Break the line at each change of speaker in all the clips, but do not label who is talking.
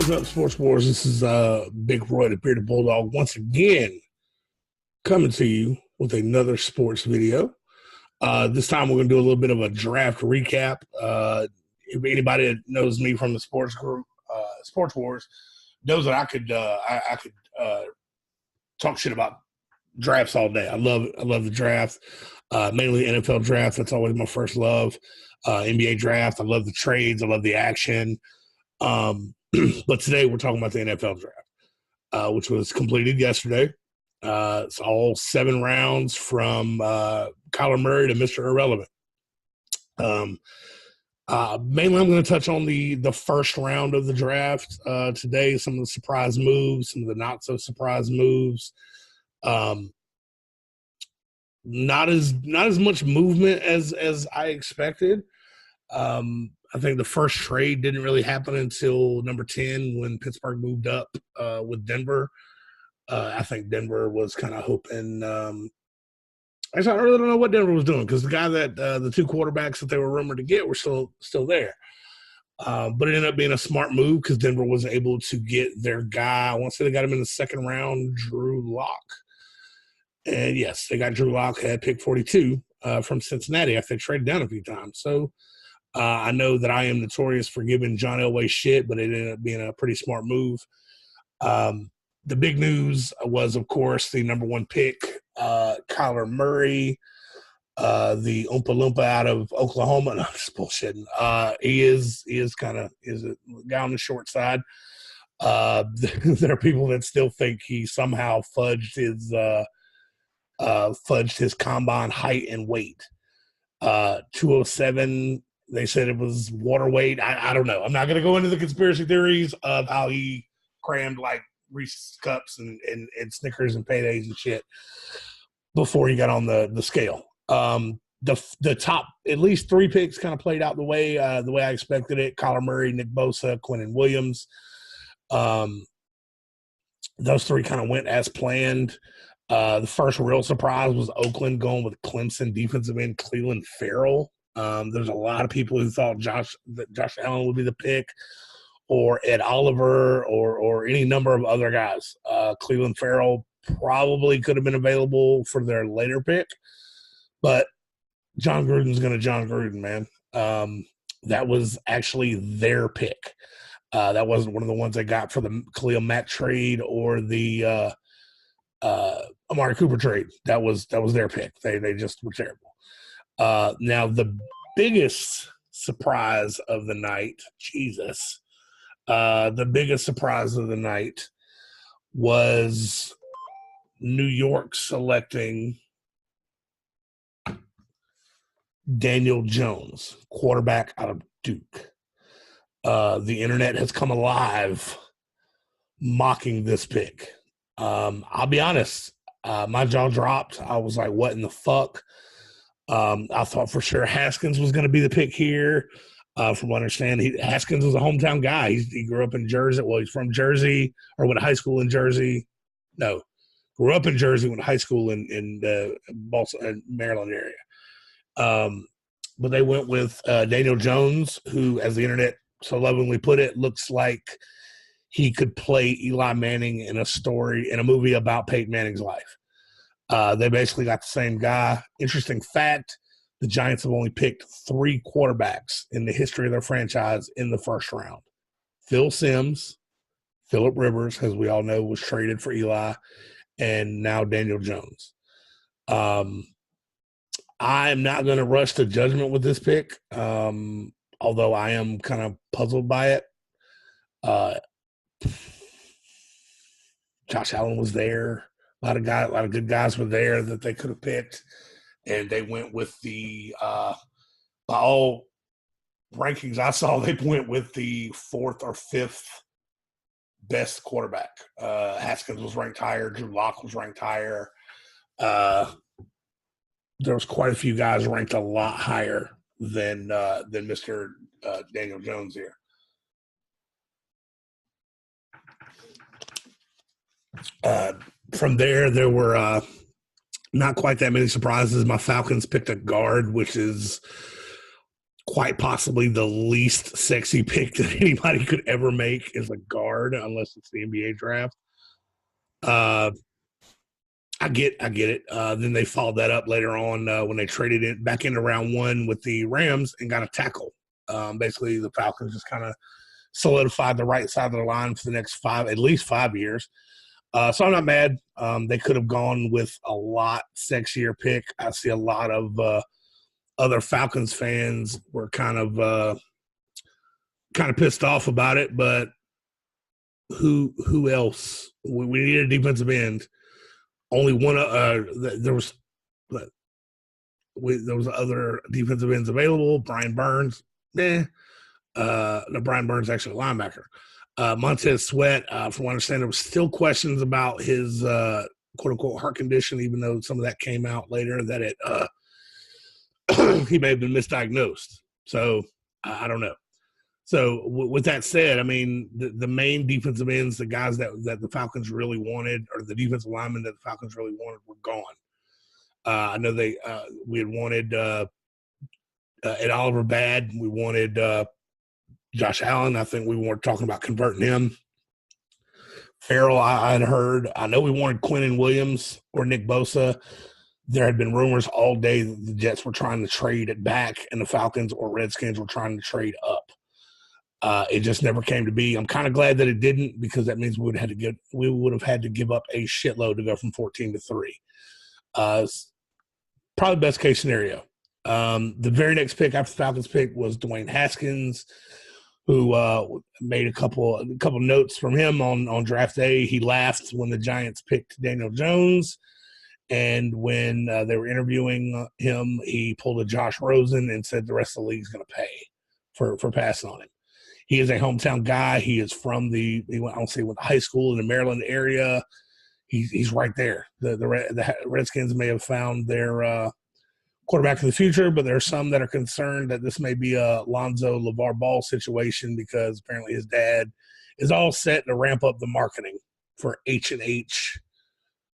What is up, Sports Wars? This is Big Roy, the Bearded Bulldog, once again coming to you with another sports video. This time we're going to do a little bit of a draft recap. If anybody that knows me from the sports group, Sports Wars, knows that I could talk shit about drafts all day. I love the draft, mainly the NFL draft. That's always my first love. NBA draft. I love the trades. I love the action. But today we're talking about the NFL draft, which was completed yesterday. It's all 7 rounds from Kyler Murray to Mr. Irrelevant. Mainly I'm going to touch on the first round of the draft today, some of the surprise moves, some of the not so surprise moves. Not as much movement as I expected. I think the first trade didn't really happen until number 10 when Pittsburgh moved up with Denver. I think Denver was kind of hoping. Actually, I really don't know what Denver was doing because the guy that the 2 quarterbacks that they were rumored to get were still there. But it ended up being a smart move because Denver was able to get their guy. I want to say they got him in the second round, Drew Lock. And yes, they got Drew Lock at pick 42 from Cincinnati after they traded down a few times. So I know that I am notorious for giving John Elway shit, but it ended up being a pretty smart move. The big news was, of course, the number 1 pick, Kyler Murray, the Oompa Loompa out of Oklahoma. No, I'm just bullshitting. He is a guy on the short side. There are people that still think he somehow fudged his combine height and weight. 207. They said it was water weight. I don't know. I'm not going to go into the conspiracy theories of how he crammed like Reese's Cups and Snickers and paydays and shit before he got on the scale. The top at least 3 picks kind of played out the way I expected it. Kyler Murray, Nick Bosa, Quinnen Williams. Those 3 kind of went as planned. The first real surprise was Oakland going with Clemson defensive end Clelin Ferrell. There's a lot of people who thought Josh Allen would be the pick, or Ed Oliver, or any number of other guys. Clelin Ferrell probably could have been available for their later pick, but John Gruden's going to John Gruden, man. That was actually their pick. That wasn't one of the ones they got for the Khalil Mack trade or the Amari Cooper trade. That was their pick. They just were terrible. Now the biggest surprise of the night, the biggest surprise of the night was New York selecting Daniel Jones, quarterback out of Duke. The internet has come alive mocking this pick. I'll be honest, my jaw dropped. I was like, what in the fuck? I thought for sure Haskins was going to be the pick here. From what I understand, Haskins was a hometown guy. He grew up in Jersey. Well, he's from Jersey, or went to high school in Jersey. No, grew up in Jersey, went to high school in the Baltimore, Maryland area. But they went with Daniel Jones, who, as the internet so lovingly put it, looks like he could play Eli Manning in a movie about Peyton Manning's life. They basically got the same guy. Interesting fact, the Giants have only picked 3 quarterbacks in the history of their franchise in the first round. Phil Simms, Phillip Rivers, as we all know, was traded for Eli, and now Daniel Jones. I'm not going to rush to judgment with this pick, although I am kind of puzzled by it. Josh Allen was there. A lot of good guys were there that they could have picked, and they went with the by all rankings I saw, they went with the 4th or 5th best quarterback. Haskins was ranked higher. Drew Lock was ranked higher. There was quite a few guys ranked a lot higher than Mr. Daniel Jones here. From there were not quite that many surprises. My Falcons picked a guard, which is quite possibly the least sexy pick that anybody could ever make is a guard, unless it's the NBA draft. I get it. Then they followed that up later on when they traded it back into round one with the Rams and got a tackle. Basically, the Falcons just kind of solidified the right side of the line for the next at least 5 years. So I'm not mad. They could have gone with a lot sexier pick. I see a lot of other Falcons fans were kind of pissed off about it, but who else? We need a defensive end. Only one. There was other defensive ends available. Brian Burns. No, Brian Burns actually a linebacker. Montez Sweat. From what I understand, there was still questions about his quote unquote heart condition, even though some of that came out later that it he may have been misdiagnosed. So I don't know. So with that said, I mean, the main defensive ends, the guys that the Falcons really wanted, or the defensive linemen that the Falcons really wanted, were gone. I know we had wanted Ed Oliver bad. We wanted Josh Allen. I think we weren't talking about converting him. Farrell, I had heard. I know we wanted Quinnen Williams or Nick Bosa. There had been rumors all day that the Jets were trying to trade it back, and the Falcons or Redskins were trying to trade up. It just never came to be. I'm kind of glad that it didn't, because that means we would have had to give up a shitload to go from 14 to 3. Probably best case scenario. The very next pick after the Falcons pick was Dwayne Haskins, who made a couple notes from him on draft day. He laughed when the Giants picked Daniel Jones, and when they were interviewing him, he pulled a Josh Rosen and said the rest of the league's going to pay for passing on him. He is a hometown guy. He is from he went to high school in the Maryland area. He's right there. The Redskins may have found their quarterback of the future, but there are some that are concerned that this may be a Lonzo LeVar Ball situation, because apparently his dad is all set to ramp up the marketing for H&H.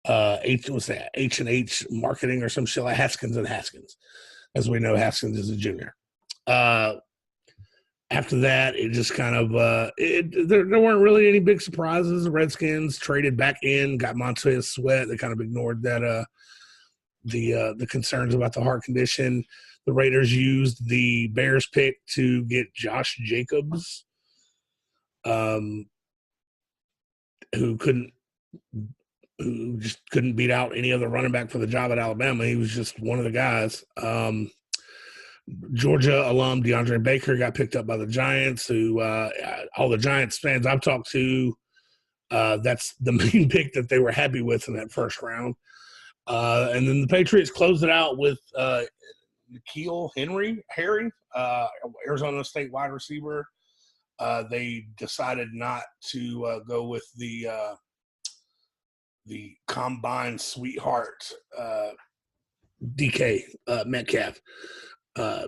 What's that? H&H marketing or some shit like Haskins and Haskins. As we know, Haskins is a junior. After that, it just kind of there weren't really any big surprises. The Redskins traded back in, got Montez Sweat. They kind of ignored that the concerns about the heart condition. The Raiders used the Bears pick to get Josh Jacobs, who just couldn't beat out any other running back for the job at Alabama. He was just one of the guys. Georgia alum DeAndre Baker got picked up by the Giants, who all the Giants fans I've talked to, that's the main pick that they were happy with in that first round. And then the Patriots closed it out with N'Keal Harry, Arizona State wide receiver. They decided not to go with the combine sweetheart DK Metcalf.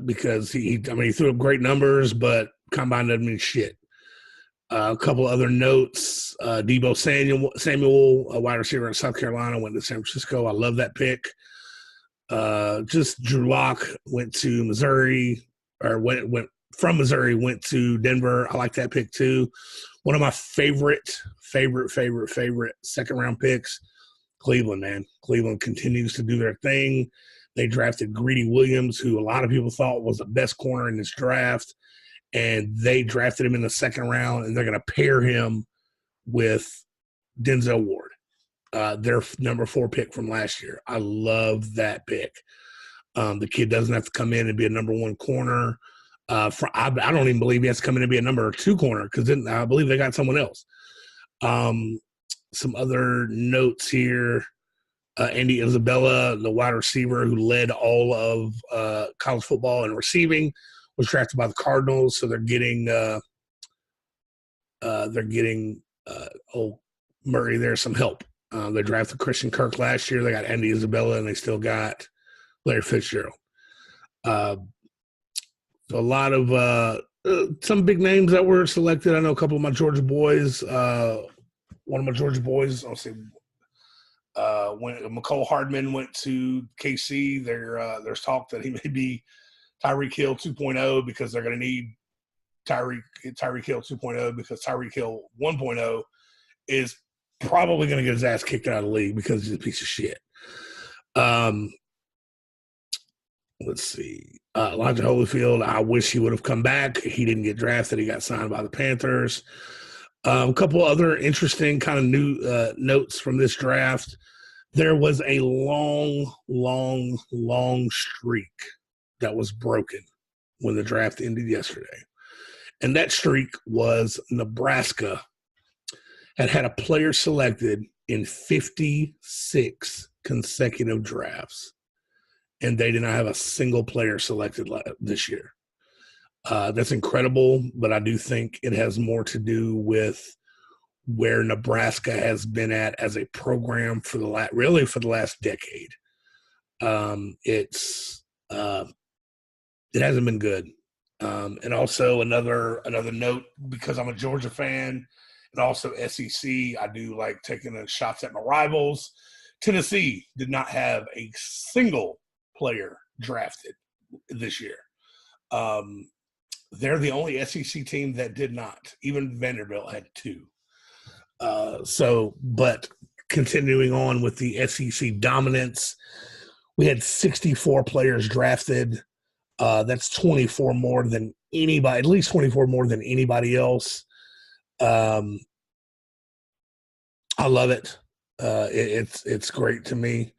Because he threw up great numbers, but combine doesn't mean shit. A couple other notes. Deebo Samuel, a wide receiver in South Carolina, went to San Francisco. I love that pick. Just Drew Lock went to Missouri, or went from Missouri, went to Denver. I like that pick too. One of my favorite second round picks, Cleveland, man. Cleveland continues to do their thing. They drafted Greedy Williams, who a lot of people thought was the best corner in this draft, and they drafted him in the second round, and they're going to pair him with Denzel Ward, their number 4 pick from last year. I love that pick. The kid doesn't have to come in and be a number 1 corner. I don't even believe he has to come in and be a number 2 corner, because then I believe they got someone else. Some other notes here. Andy Isabella, the wide receiver who led all of college football in receiving, was drafted by the Cardinals. So they're getting Murray there some help. They drafted Christian Kirk last year. They got Andy Isabella, and they still got Larry Fitzgerald. So a lot of some big names that were selected. I know a couple of my Georgia boys. One of my Georgia boys, I'll say. When McCole Hardman went to KC, there's talk that he may be Tyreek Hill 2.0 because they're going to need Tyreek Hill 2.0 because Tyreek Hill 1.0 is probably going to get his ass kicked out of the league because he's a piece of shit. Let's see. Elijah Holyfield, I wish he would have come back. He didn't get drafted. He got signed by the Panthers. A couple other interesting kind of new notes from this draft. There was a long streak that was broken when the draft ended yesterday. And that streak was Nebraska had a player selected in 56 consecutive drafts. And they did not have a single player selected this year. That's incredible, but I do think it has more to do with where Nebraska has been at as a program for the last decade. It hasn't been good. And also another note, because I'm a Georgia fan and also SEC, I do like taking shots at my rivals. Tennessee did not have a single player drafted this year. They're the only SEC team that did not. Even Vanderbilt had 2. But continuing on with the SEC dominance, we had 64 players drafted. That's 24 more than anybody, at least 24 more than anybody else. I love it. It's great to me.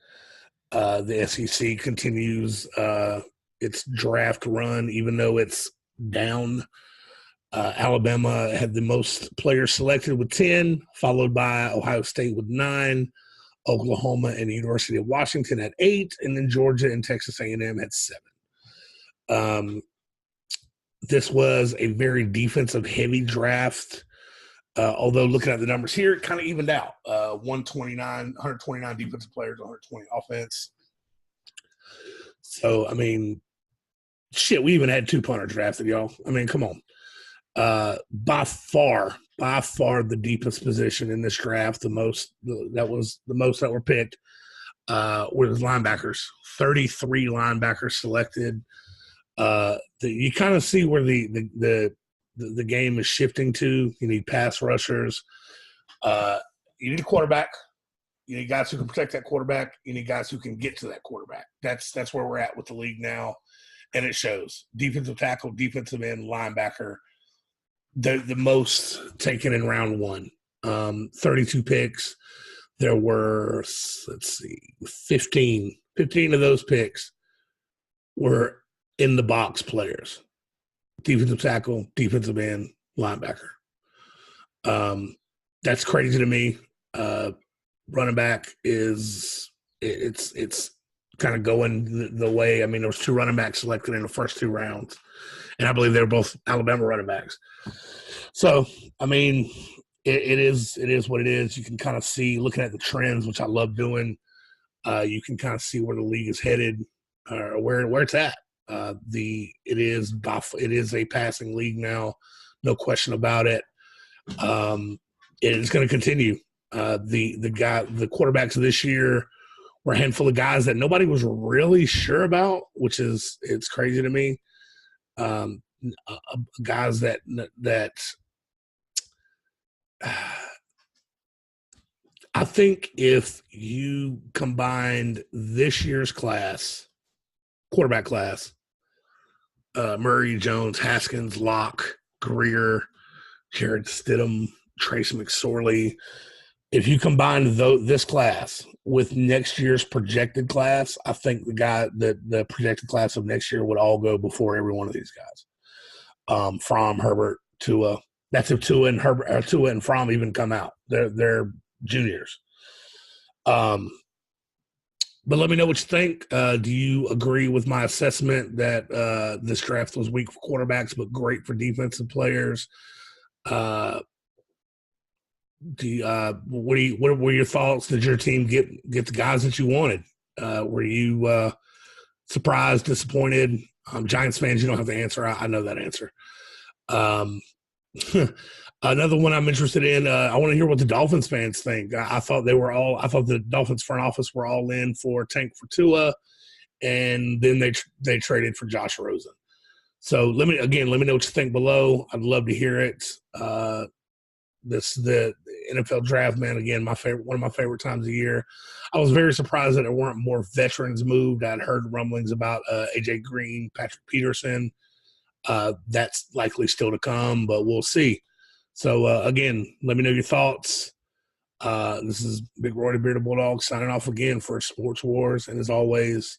The SEC continues its draft run, even though it's down. Alabama had the most players selected with 10, followed by Ohio State with 9, Oklahoma and the University of Washington at 8, and then Georgia and Texas A&M at 7. This was a very defensive-heavy draft. Although looking at the numbers here, it kind of evened out. 129 defensive players, 120 offense. So, I mean, shit, we even had 2 punters drafted, y'all. I mean, come on. By far the deepest position in this draft, the most that were picked, was linebackers. 33 linebackers selected. You kind of see where the game is shifting to. You need pass rushers. You need a quarterback. You need guys who can protect that quarterback. You need guys who can get to that quarterback. That's where we're at with the league now, and it shows. Defensive tackle, defensive end, linebacker, the most taken in round 1. 32 picks. There were, 15 of those picks were in the box players. Defensive tackle, defensive end, linebacker. That's crazy to me. Running back it's kind of going the way. I mean, there was 2 running backs selected in the first 2 rounds, and I believe they were both Alabama running backs. So, I mean, it is what it is. You can kind of see, looking at the trends, which I love doing. You can kind of see where the league is headed, or where it's at. It is a passing league now, no question about it. It is going to continue. The quarterbacks of this year were a handful of guys that nobody was really sure about, it's crazy to me. Guys that I think if you combined this year's quarterback class, Murray, Jones, Haskins, Locke, Greer, Jared Stidham, Trace McSorley, if you combine this class with next year's projected class, I think the projected class of next year would all go before every one of these guys. From Herbert, Tua. That's if Tua and Fromm even come out. They're juniors. But let me know what you think. Do you agree with my assessment that this draft was weak for quarterbacks but great for defensive players? What were your thoughts? Did your team get the guys that you wanted? Were you surprised, disappointed? Giants fans, you don't have to answer. I know that answer. Another one I'm interested in. I want to hear what the Dolphins fans think. I thought the Dolphins front office were all in for Tank for Tua, and then they traded for Josh Rosen. So let me know what you think below. I'd love to hear it. This the NFL draft, man. Again, one of my favorite times of the year. I was very surprised that there weren't more veterans moved. I'd heard rumblings about AJ Green, Patrick Peterson. That's likely still to come, but we'll see. So again, let me know your thoughts. This is Big Roy the Bearded Bulldog signing off again for Sports Wars, and as always,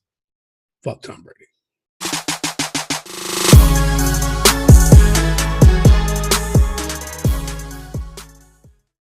fuck Tom Brady.